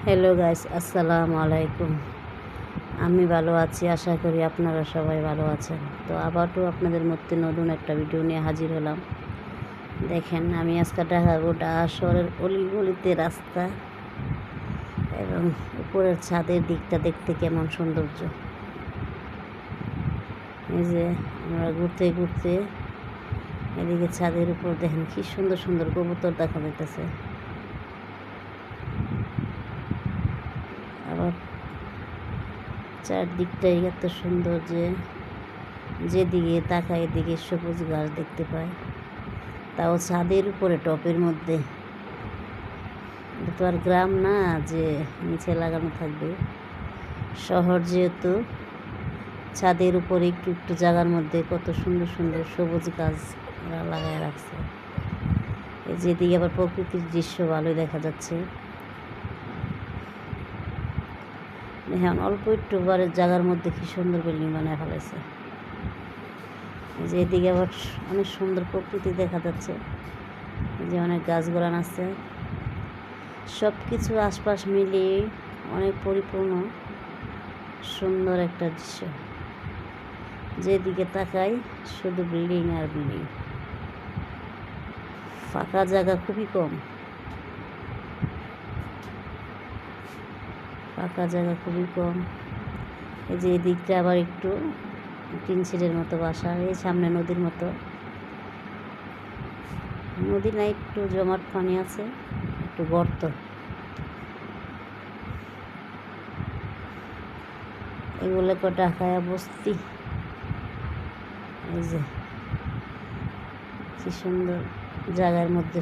Hello guys, আসসালামু আলাইকুম। আমি ভালো আছি, আশা করি আপনারা সবাই ভালো আছেন। তো আবারও আপনাদের মধ্যে নতুন একটা ভিডিও নিয়ে হাজির হলাম। দেখেন, আমি আজকে দেখাবো ঢাকা শহরের অলিগলিতে রাস্তা এবং উপরের ছাদের দিকটা দেখতে কেমন সৌন্দর্য। এই যে আমরা ঘুরতে ঘুরতে এদিকে ছাদের উপর দেখেন কি সুন্দর সুন্দর কবুতর দেখা যাইতেছে। আবার চারদিকটাই এত সুন্দর যে যেদিকে তাকায় এদিকে সবুজ গাছ দেখতে পায়, তাও ছাদের উপরে টপের মধ্যে। এটা তো আর গ্রাম না যে নিচে লাগানো থাকবে, শহর যেহেতু ছাদের উপরে একটু একটু জায়গার মধ্যে কত সুন্দর সুন্দর সবুজ গাছ লাগায় রাখছে। এই যেদিকে আবার প্রকৃতির দৃশ্য ভালোই দেখা যাচ্ছে। হ্যাঁ, অল্প একটু বারের জায়গার মধ্যে কি সুন্দর বিল্ডিং বানায় ফেলেছে। যে এদিকে আবার অনেক সুন্দর প্রকৃতি দেখা যাচ্ছে, যে অনেক গাছগুলান আছে, সব কিছু আশপাশ মিলিয়ে অনেক পরিপূর্ণ সুন্দর একটা দৃশ্য। যেদিকে তাকাই শুধু বিল্ডিং আর বিল্ডিং, ফাঁকা জায়গা খুবই কম, ফাঁকা জায়গা খুবই কম। এই যে এদিকটা আবার একটু টিন শেডের মতো বাসা, এই সামনে নদীর মতো, নদী না, একটু জমাট পানি আছে, একটু গর্ত। এগুলো ঢাকায় বস্তি। এই যে কি সুন্দর জায়গার মধ্যে